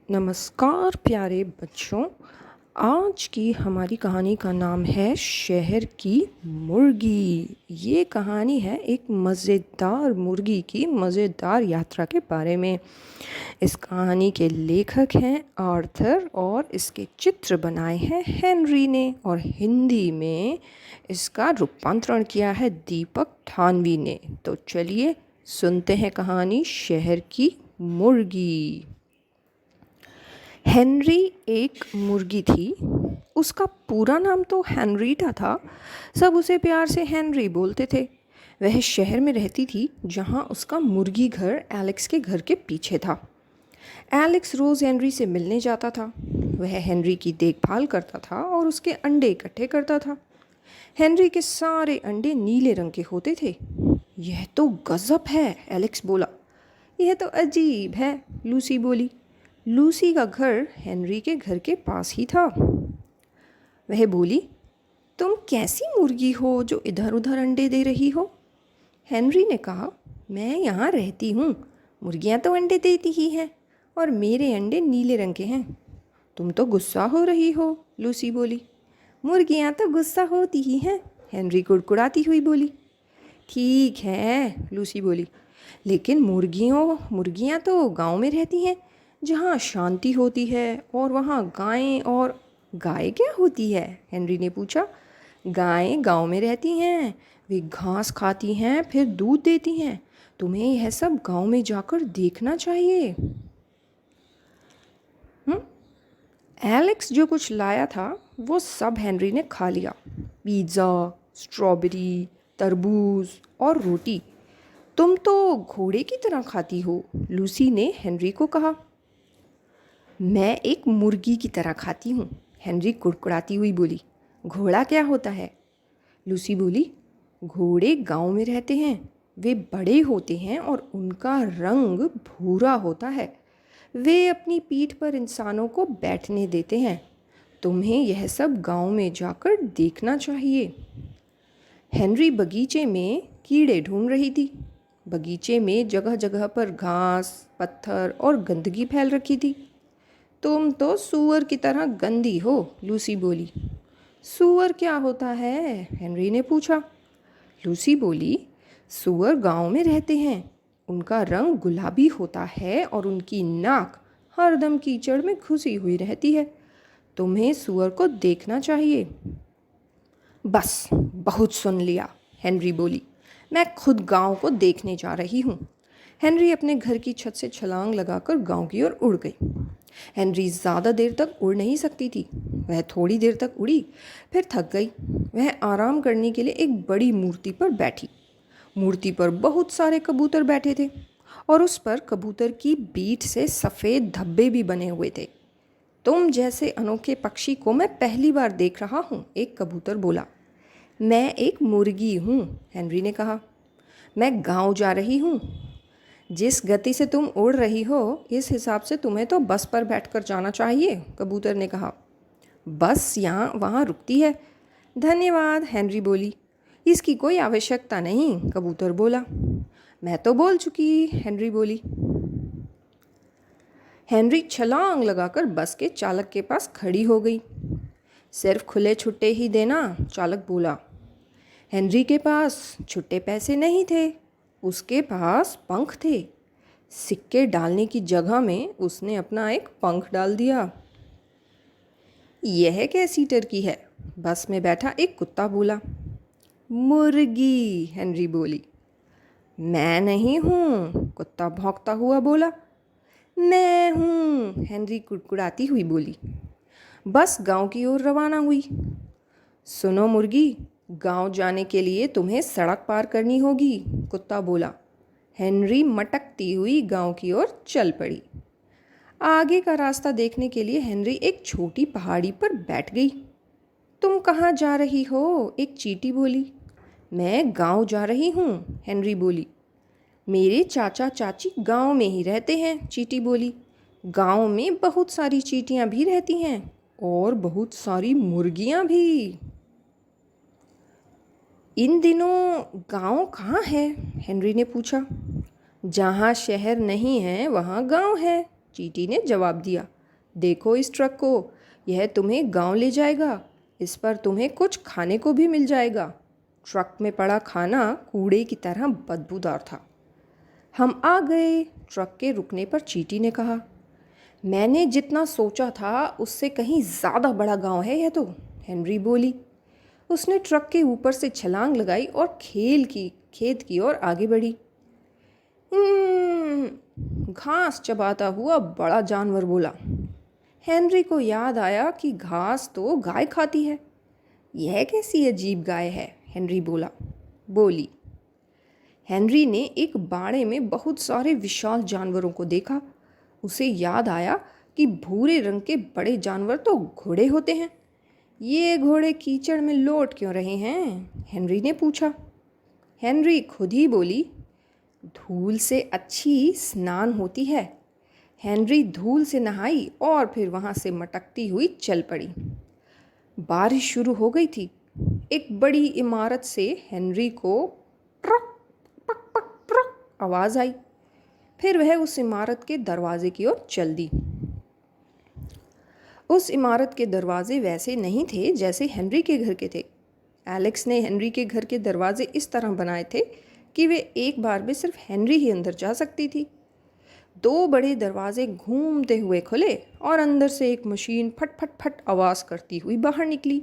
नमस्कार प्यारे बच्चों। आज की हमारी कहानी का नाम है शहर की मुर्गी। ये कहानी है एक मज़ेदार मुर्गी की मज़ेदार यात्रा के बारे में। इस कहानी के लेखक हैं आर्थर और इसके चित्र बनाए हैं हेनरी ने और हिंदी में इसका रूपांतरण किया है दीपक थानवी ने। तो चलिए सुनते हैं कहानी शहर की मुर्गी। हेनरी एक मुर्गी थी। उसका पूरा नाम तो हेनरीटा था। सब उसे प्यार से हेनरी बोलते थे। वह शहर में रहती थी जहाँ उसका मुर्गी घर एलेक्स के घर के पीछे था। एलेक्स रोज़ हेनरी से मिलने जाता था। वह हेनरी की देखभाल करता था और उसके अंडे इकट्ठे करता था। हेनरी के सारे अंडे नीले रंग के होते थे। यह तो गज़ब है, एलेक्स बोला। यह तो अजीब है, लूसी बोली। लूसी का घर हेनरी के घर के पास ही था। वह बोली, तुम कैसी मुर्गी हो जो इधर उधर अंडे दे रही हो? हेनरी ने कहा, मैं यहाँ रहती हूँ। मुर्गियाँ तो अंडे देती ही हैं और मेरे अंडे नीले रंग के हैं। तुम तो गुस्सा हो रही हो, लूसी बोली। मुर्गियाँ तो गुस्सा होती ही हैं, हेनरी कुड़कुड़ाती हुई बोली। ठीक है, लूसी बोली, लेकिन मुर्गियाँ तो गांव में रहती हैं जहाँ शांति होती है और वहाँ गायें और गाय क्या होती है? हेनरी ने पूछा। गायें गांव में रहती हैं, वे घास खाती हैं फिर दूध देती हैं। तुम्हें यह सब गांव में जाकर देखना चाहिए। एलेक्स जो कुछ लाया था वो सब हेनरी ने खा लिया। पिज़्ज़ा, स्ट्रॉबेरी, तरबूज और रोटी। तुम तो घोड़े की तरह खाती हो, लूसी ने हेनरी को कहा। मैं एक मुर्गी की तरह खाती हूँ, हेनरी कुड़कुड़ाती हुई बोली। घोड़ा क्या होता है? लूसी बोली, घोड़े गांव में रहते हैं। वे बड़े होते हैं और उनका रंग भूरा होता है। वे अपनी पीठ पर इंसानों को बैठने देते हैं। तुम्हें यह सब गांव में जाकर देखना चाहिए। हेनरी बगीचे में कीड़े ढूंढ रही थी। बगीचे में जगह जगह पर घास, पत्थर और गंदगी फैल रखी थी। तुम तो सूअर की तरह गंदी हो, लूसी बोली। सूअर क्या होता है? हेनरी ने पूछा। लूसी बोली, सूअर गांव में रहते हैं। उनका रंग गुलाबी होता है और उनकी नाक हरदम कीचड़ में घुसी हुई रहती है। तुम्हें सूअर को देखना चाहिए। बस बहुत सुन लिया, हेनरी बोली। मैं खुद गांव को देखने जा रही हूँ। हेनरी अपने घर की छत से छलांग लगाकर गांव की ओर उड़ गई। हेनरी ज़्यादा देर तक उड़ नहीं सकती थी। वह थोड़ी देर तक उड़ी, फिर थक गई। वह आराम करने के लिए एक बड़ी मूर्ति पर बैठी। मूर्ति पर बहुत सारे कबूतर बैठे थे और उस पर कबूतर की बीट से सफ़ेद धब्बे भी बने हुए थे। तुम जैसे अनोखे पक्षी को मैं पहली बार देख रहा हूँ, एक कबूतर बोला। मैं एक मुर्गी हूँ, हेनरी ने कहा। मैं गांव जा रही हूँ। जिस गति से तुम उड़ रही हो, इस हिसाब से तुम्हें तो बस पर बैठकर जाना चाहिए, कबूतर ने कहा। बस यहाँ वहाँ रुकती है। धन्यवाद, हेनरी बोली। इसकी कोई आवश्यकता नहीं, कबूतर बोला। मैं तो बोल चुकी, हेनरी बोली। हेनरी छलांग लगाकर बस के चालक के पास खड़ी हो गई। सिर्फ खुले छुट्टे ही देना, चालक बोला। हेनरी के पास छुट्टे पैसे नहीं थे, उसके पास पंख थे। सिक्के डालने की जगह में उसने अपना एक पंख डाल दिया। यह कैसी टर्की है? बस में बैठा एक कुत्ता बोला। मुर्गी, हेनरी बोली। मैं नहीं हूँ, कुत्ता भौंकता हुआ बोला। मैं हूँ, हेनरी कुड़कुड़ाती हुई बोली। बस गांव की ओर रवाना हुई। सुनो मुर्गी, गांव जाने के लिए तुम्हें सड़क पार करनी होगी, कुत्ता बोला। हेनरी मटकती हुई गांव की ओर चल पड़ी। आगे का रास्ता देखने के लिए हेनरी एक छोटी पहाड़ी पर बैठ गई। तुम कहाँ जा रही हो? एक चींटी बोली। मैं गांव जा रही हूँ, हेनरी बोली। मेरे चाचा चाची गांव में ही रहते हैं, चींटी बोली। गांव में बहुत सारी चींटियाँ भी रहती हैं और बहुत सारी मुर्गियाँ भी। इन दिनों गांव कहाँ है? हेनरी ने पूछा। जहाँ शहर नहीं है वहाँ गांव है, चींटी ने जवाब दिया। देखो इस ट्रक को, यह तुम्हें गांव ले जाएगा। इस पर तुम्हें कुछ खाने को भी मिल जाएगा। ट्रक में पड़ा खाना कूड़े की तरह बदबूदार था। हम आ गए, ट्रक के रुकने पर चींटी ने कहा। मैंने जितना सोचा था उससे कहीं ज़्यादा बड़ा गांव है यह तो, हेनरी बोली। उसने ट्रक के ऊपर से छलांग लगाई और खेत की ओर आगे बढ़ी। घास चबाता हुआ बड़ा जानवर बोला। हेनरी को याद आया कि घास तो गाय खाती है। यह कैसी अजीब गाय है, हेनरी बोली। हेनरी ने एक बाड़े में बहुत सारे विशाल जानवरों को देखा। उसे याद आया कि भूरे रंग के बड़े जानवर तो घोड़े होते हैं। ये घोड़े कीचड़ में लौट क्यों रहे हैं, हेनरी ने पूछा। हेनरी खुद ही बोली, धूल से अच्छी स्नान होती है। हेनरी धूल से नहाई और फिर वहाँ से मटकती हुई चल पड़ी। बारिश शुरू हो गई थी। एक बड़ी इमारत से हेनरी को ट्रक पक पक ट्रक आवाज़ आई। फिर वह उस इमारत के दरवाजे की ओर चल दी। उस इमारत के दरवाजे वैसे नहीं थे जैसे हेनरी के घर के थे। एलेक्स ने हेनरी के घर के दरवाजे इस तरह बनाए थे कि वे एक बार में सिर्फ हेनरी ही अंदर जा सकती थी। दो बड़े दरवाजे घूमते हुए खुले और अंदर से एक मशीन फट फट फट आवाज़ करती हुई बाहर निकली।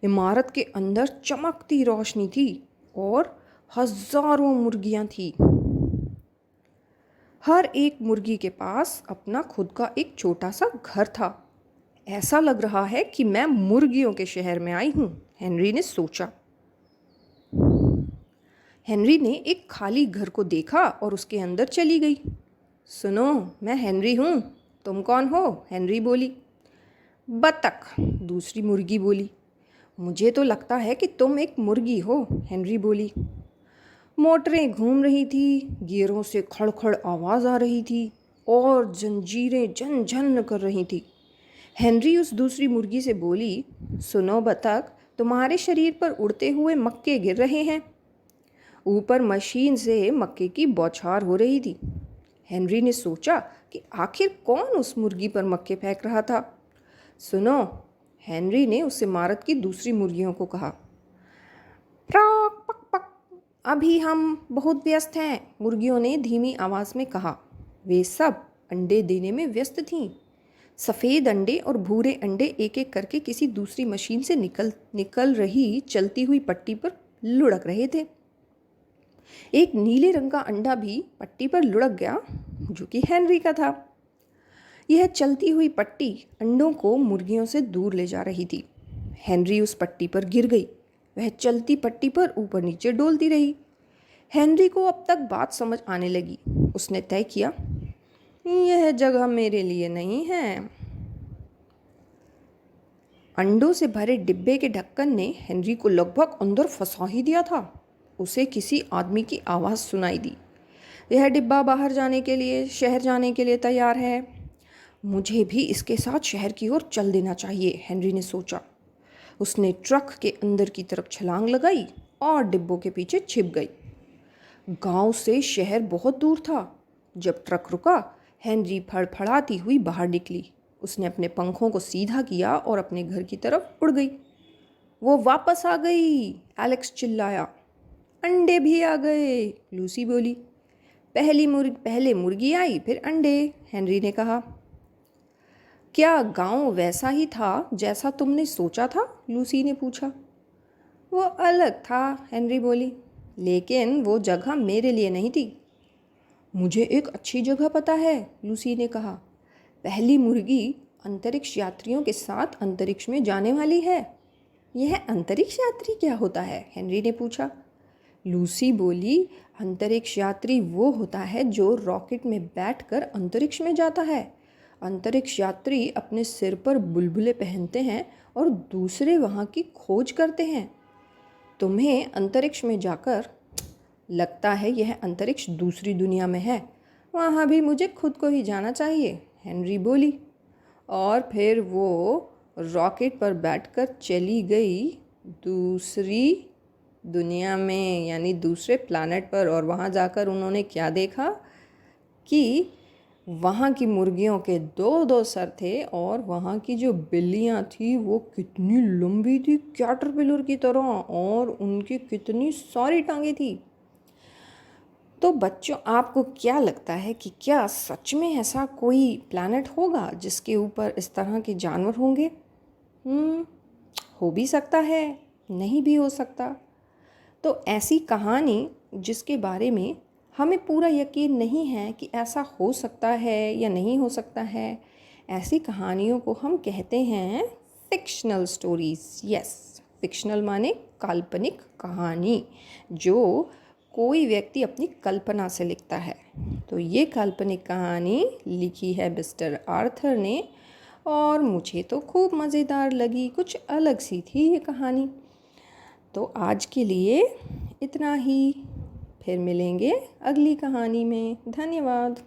इमारत के अंदर चमकती रोशनी थी और हजारों मुर्गियां थीं। हर एक मुर्गी के पास अपना खुद का एक छोटा सा घर था। ऐसा लग रहा है कि मैं मुर्गियों के शहर में आई हूँ, हेनरी ने सोचा। हेनरी ने एक खाली घर को देखा और उसके अंदर चली गई। सुनो, मैं हेनरी हूँ, तुम कौन हो, हेनरी बोली। बतख, दूसरी मुर्गी बोली। मुझे तो लगता है कि तुम एक मुर्गी हो, हेनरी बोली। मोटरें घूम रही थी, गियरों से खड़खड़ आवाज़ आ रही थी और जंजीरें झन झन कर रही थी। हेनरी उस दूसरी मुर्गी से बोली, सुनो बतख, तुम्हारे शरीर पर उड़ते हुए मक्के गिर रहे हैं। ऊपर मशीन से मक्के की बौछार हो रही थी। हेनरी ने सोचा कि आखिर कौन उस मुर्गी पर मक्के फेंक रहा था। सुनो, हेनरी ने उस इमारत की दूसरी मुर्गियों को कहा। प्रॉक पक पक, अभी हम बहुत व्यस्त हैं, मुर्गियों ने धीमी आवाज़ में कहा। वे सब अंडे देने में व्यस्त थीं। सफ़ेद अंडे और भूरे अंडे एक एक करके किसी दूसरी मशीन से निकल रही चलती हुई पट्टी पर लुढ़क रहे थे। एक नीले रंग का अंडा भी पट्टी पर लुढ़क गया, जो कि हेनरी का था। यह चलती हुई पट्टी अंडों को मुर्गियों से दूर ले जा रही थी। हेनरी उस पट्टी पर गिर गई। वह चलती पट्टी पर ऊपर नीचे डोलती रही। हेनरी को अब तक बात समझ आने लगी। उसने तय किया, यह जगह मेरे लिए नहीं है। अंडों से भरे डिब्बे के ढक्कन ने हेनरी को लगभग अंदर फंसा ही दिया था। उसे किसी आदमी की आवाज़ सुनाई दी। यह डिब्बा बाहर जाने के लिए, शहर जाने के लिए तैयार है। मुझे भी इसके साथ शहर की ओर चल देना चाहिए, हेनरी ने सोचा। उसने ट्रक के अंदर की तरफ छलांग लगाई और डिब्बों के पीछे छिप गई। गांव से शहर बहुत दूर था। जब ट्रक रुका, हेनरी फड़फड़ाती हुई बाहर निकली। उसने अपने पंखों को सीधा किया और अपने घर की तरफ उड़ गई। वो वापस आ गई, एलेक्स चिल्लाया। अंडे भी आ गए, लूसी बोली। पहले मुर्गी आई, फिर अंडे, हेनरी ने कहा। क्या गांव वैसा ही था जैसा तुमने सोचा था, लूसी ने पूछा। वो अलग था, हेनरी बोली, लेकिन वो जगह मेरे लिए नहीं थी। मुझे एक अच्छी जगह पता है, लूसी ने कहा। पहली मुर्गी अंतरिक्ष यात्रियों के साथ अंतरिक्ष में जाने वाली है। यह अंतरिक्ष यात्री क्या होता है, हेनरी ने पूछा। लूसी बोली, अंतरिक्ष यात्री वो होता है जो रॉकेट में बैठकर अंतरिक्ष में जाता है। अंतरिक्ष यात्री अपने सिर पर बुलबुले पहनते हैं और दूसरे वहाँ की खोज करते हैं। तुम्हें अंतरिक्ष में जाकर लगता है यह अंतरिक्ष दूसरी दुनिया में है। वहाँ भी मुझे खुद को ही जाना चाहिए, हेनरी बोली। और फिर वो रॉकेट पर बैठकर चली गई दूसरी दुनिया में, यानी दूसरे प्लैनेट पर। और वहाँ जाकर उन्होंने क्या देखा कि वहाँ की मुर्गियों के दो दो सर थे और वहाँ की जो बिल्लियाँ थी वो कितनी लंबी थी, कैटरपिलर की तरह, और उनकी कितनी सारी टांगें थी। तो बच्चों, आपको क्या लगता है कि क्या सच में ऐसा कोई प्लैनेट होगा जिसके ऊपर इस तरह के जानवर होंगे? हम्म हो भी सकता है, नहीं भी हो सकता। तो ऐसी कहानी जिसके बारे में हमें पूरा यकीन नहीं है कि ऐसा हो सकता है या नहीं हो सकता है, ऐसी कहानियों को हम कहते हैं फिक्शनल स्टोरीज़। यस, फिक्शनल माने काल्पनिक कहानी, जो कोई व्यक्ति अपनी कल्पना से लिखता है। तो ये काल्पनिक कहानी लिखी है मिस्टर आर्थर ने, और मुझे तो खूब मज़ेदार लगी, कुछ अलग सी थी ये कहानी। तो आज के लिए इतना ही, फिर मिलेंगे अगली कहानी में। धन्यवाद।